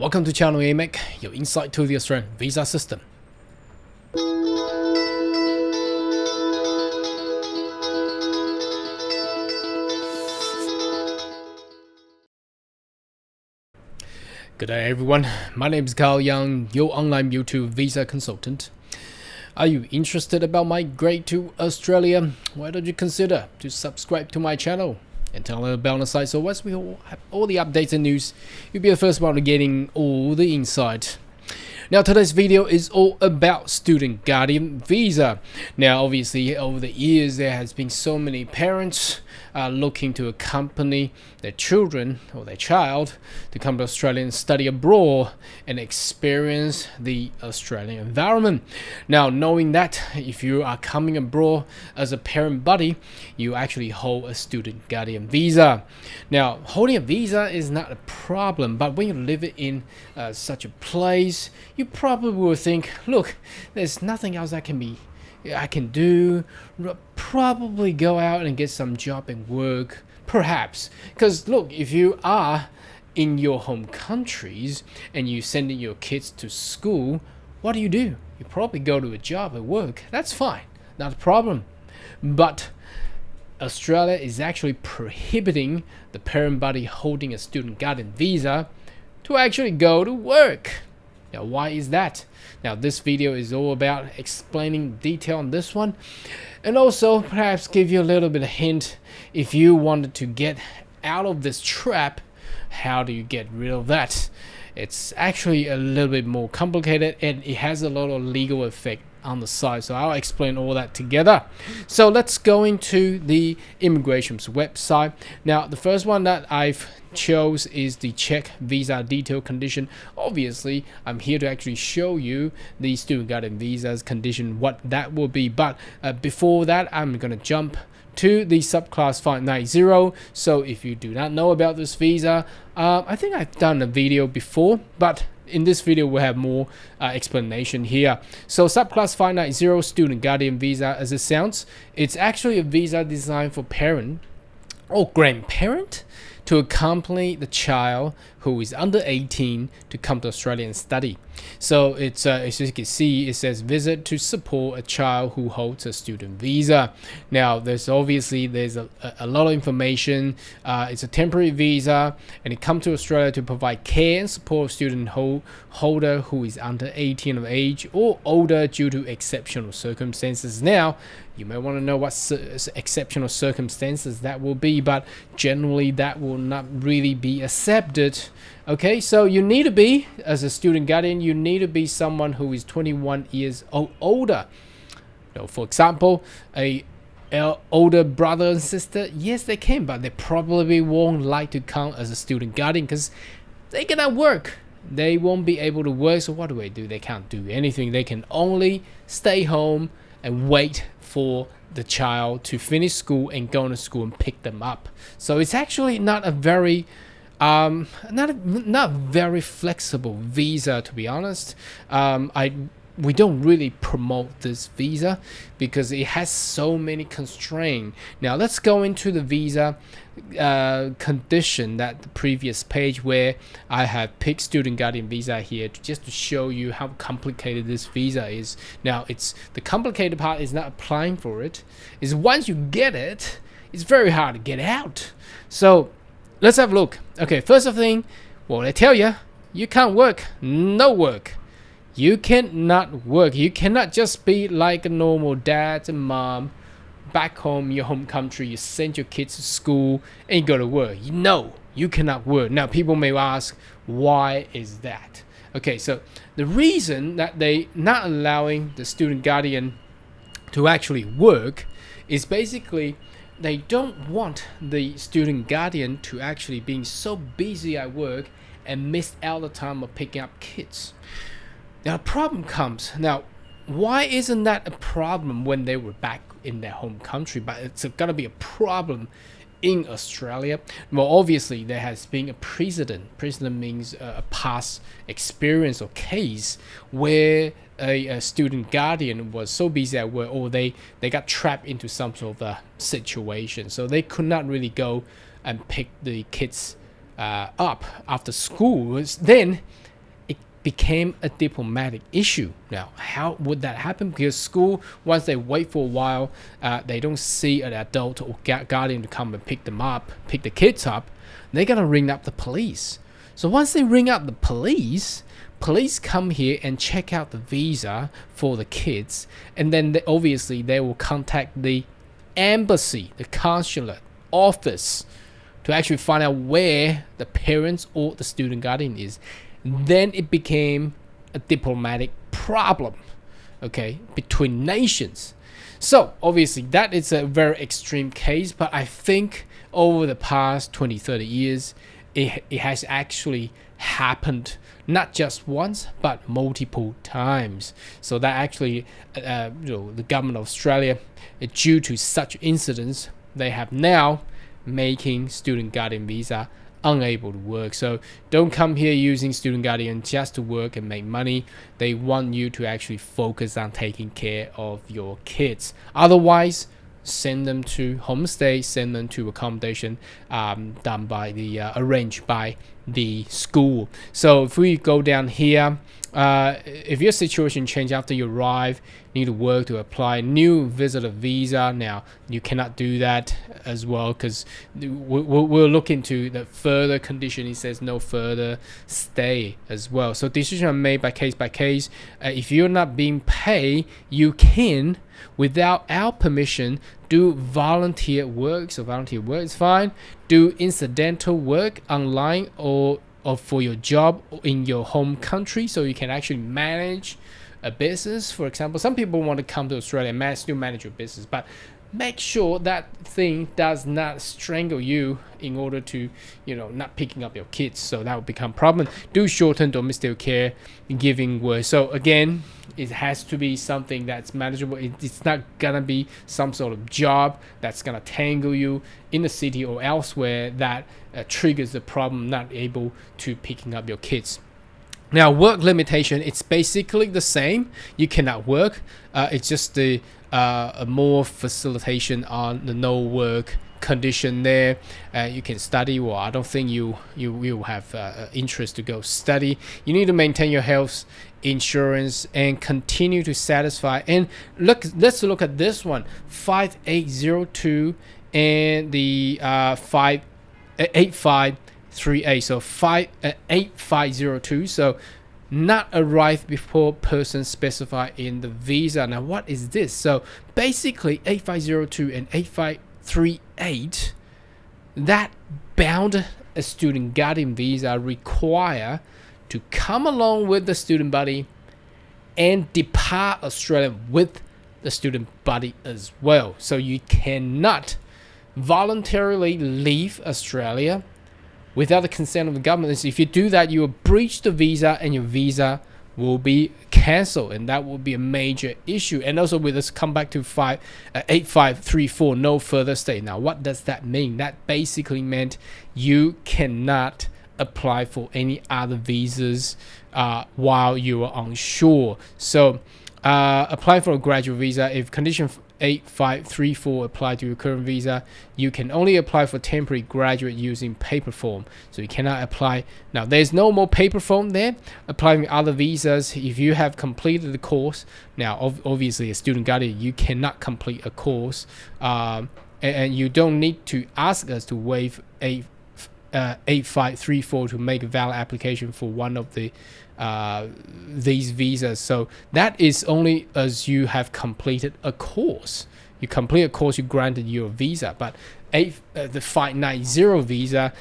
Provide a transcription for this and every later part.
Welcome to Channel AMEC, your insight to the Australian visa system. Good day everyone, my name is Carl Young, your online YouTube visa consultant. Are you interested about migrate to Australia? Why don't you consider to subscribe to my channel and turn on the bell on the side so once we have all the updates and news, you'll be the first one to getting all the insight. Now today's video is all about student guardian visa. Now obviously over the years there has been so many parents looking to accompany their children or their child to come to Australia and study abroad and experience the Australian environment. Now knowing that if you are coming abroad as a parent buddy, you actually hold a student guardian visa. Now holding a visa is not a problem, but when you live in such a place, you probably will think, look, there's nothing else I can do, probably go out and get some job and work, perhaps. Because look, if you are in your home countries and you sending your kids to school, what do? You probably go to a job and work. That's fine, not a problem. But Australia is actually prohibiting the parent buddy holding a student guardian visa to actually go to work. Now why is that? Now this video is all about explaining detail on this one, and also perhaps give you a little bit of hint if you wanted to get out of this trap. How do you get rid of that? It's actually a little bit more complicated and it has a lot of legal effect on the side, so I'll explain all that together. So let's go into the immigration's website. Now the first one that I've chose is the check visa detail condition. Obviously I'm here to actually show you the student guardian visas condition, what that will be, but before that I'm gonna jump to the subclass 590. So if you do not know about this visa, I think I've done a video before, but in this video we'll have more explanation here. So subclass 590 student guardian visa, as it sounds, it's actually a visa designed for parent or grandparent to accompany the child who is under 18 to come to Australia and study. So it's as you can see, it says visit to support a child who holds a student visa. Now there's a lot of information. It's a temporary visa and it comes to Australia to provide care and support student holder who is under 18 of age or older due to exceptional circumstances. Now you may want to know what exceptional circumstances that will be, but generally that will not really be accepted. Okay, so you need to be, as a student guardian, you need to be someone who is 21 years older. Now, for example, a older brother and sister, yes they can, but they probably won't like to count as a student guardian because they cannot work. They won't be able to work, so what do? They can't do anything. They can only stay home and wait for the child to finish school and go to school and pick them up. So it's actually not a very not very flexible visa, to be honest. We don't really promote this visa because it has so many constraints. Now let's go into the visa condition, that the previous page where I have picked student guardian visa here just to show you how complicated this visa is. Now the complicated part is not applying for it, is once you get it, it's very hard to get out. So let's have a look. Okay, first of thing, well, I tell you, you can't work. No work. You cannot work. You cannot just be like a normal dad and mom back home, your home country. You send your kids to school and you go to work. No, you cannot work. Now, people may ask, why is that? Okay, so the reason that they not allowing the student guardian to actually work is basically they don't want the student guardian to actually being so busy at work and miss out the time of picking up kids. Now the problem comes, now why isn't that a problem when they were back in their home country, but it's gonna be a problem in Australia? Well, obviously there has been a precedent. Precedent means a past experience or case where a student guardian was so busy at work, or they got trapped into some sort of a situation, so they could not really go and pick the kids up after school. Then became a diplomatic issue. Now, how would that happen? Because school, once they wait for a while, they don't see an adult or guardian to come and pick the kids up, they're gonna ring up the police. So once they ring up the police come here and check out the visa for the kids, and then obviously they will contact the embassy, the consulate office, to actually find out where the parents or the student guardian is. Then it became a diplomatic problem, okay, between nations. So obviously that is a very extreme case, but I think over the past 20-30 years it has actually happened not just once but multiple times. So that actually the government of Australia, due to such incidents, they have now making student guardian visa unable to work. So don't come here using student guardian just to work and make money. They want you to actually focus on taking care of your kids. Otherwise, send them to homestay, send them to accommodation done by the arranged by the school. So if we go down here, if your situation change after you arrive, you need to work to apply new visitor visa. Now you cannot do that as well, because we'll look into the further condition. It says no further stay as well. So decisions are made by case. If you're not being paid, you can, without our permission, do volunteer work. So volunteer work is fine. Do incidental work online or for your job in your home country, so you can actually manage a business. For example, some people want to come to Australia and still manage your business, but make sure that thing does not strangle you in order to, not picking up your kids. So that will become a problem. Do short-term domestic care giving work. So again, it has to be something that's manageable. It's not gonna be some sort of job that's gonna tangle you in the city or elsewhere that triggers the problem, not able to picking up your kids. Now, work limitation, it's basically the same. You cannot work. It's just a more facilitation on the no work condition there. You can study. Well, I don't think you will have interest to go study. You need to maintain your health insurance and continue to satisfy. And let's look at this one, 5802 and the 8538. So 8502. So not arrived before person specified in the visa. Now what is this? So basically 8502 and 8538, that bound a student guardian visa require to come along with the student buddy and depart Australia with the student buddy as well. So you cannot voluntarily leave Australia without the consent of the government. If you do that, you will breach the visa and your visa will be cancelled, and that will be a major issue. And also, with us come back to 8534, no further stay. Now what does that mean? That basically meant you cannot apply for any other visas while you are on shore. So apply for a graduate visa. If condition 8534 apply to your current visa, you can only apply for temporary graduate using paper form. So you cannot apply. Now there's no more paper form there. Applying other visas, if you have completed the course, now obviously a student guardian, you cannot complete a course, and you don't need to ask us to waive 8534 to make a valid application for one of the these visas. So that is only as you have completed a course. You complete a course, you granted your visa. But the 590 visa,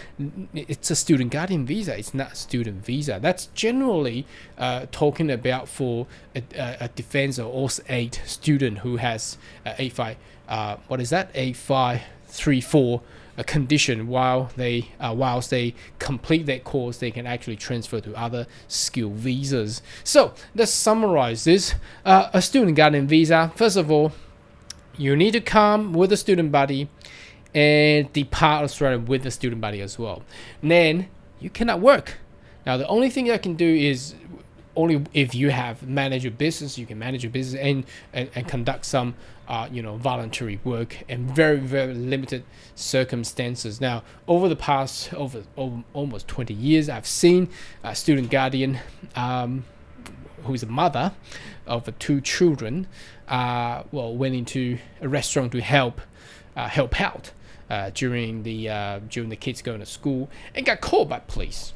it's a student guardian visa. It's not a student visa. That's generally talking about for a defense or OS8 student who has 8534 a condition. Whilst they complete that course, they can actually transfer to other skill visas. So let's summarize this. A student guardian visa, first of all, you need to come with a student buddy and depart Australia with the student buddy as well. And then you cannot work. Now the only thing I can do is only if you have managed your business, you can manage your business and conduct some voluntary work in very limited circumstances. Now, over the past over almost 20 years, I've seen a student guardian who's a mother of 2 children went into a restaurant to help out during the kids going to school, and got caught by police.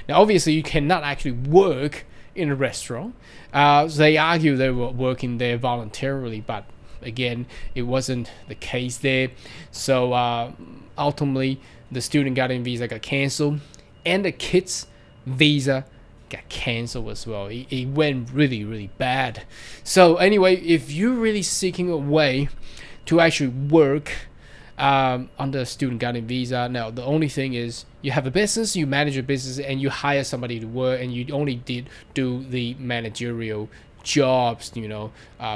Now, obviously, you cannot actually work in a restaurant. They argue they were working there voluntarily, but again, it wasn't the case there. So ultimately, the student guardian visa got cancelled, and the kids' visa got cancelled as well. It went really bad. So anyway, if you're really seeking a way to actually work under a student guardian visa, now the only thing is you have a business, you manage a business, and you hire somebody to work, and you only do the managerial jobs,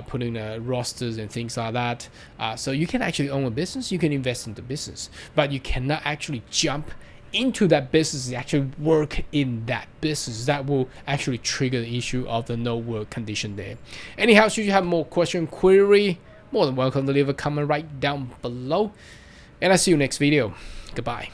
putting rosters and things like that. So you can actually own a business, you can invest in the business, but you cannot actually jump into that business and actually work in that business. That will actually trigger the issue of the no work condition there. Anyhow, should you have more question, query, more than welcome to leave a comment right down below, and I'll see you next video. Goodbye.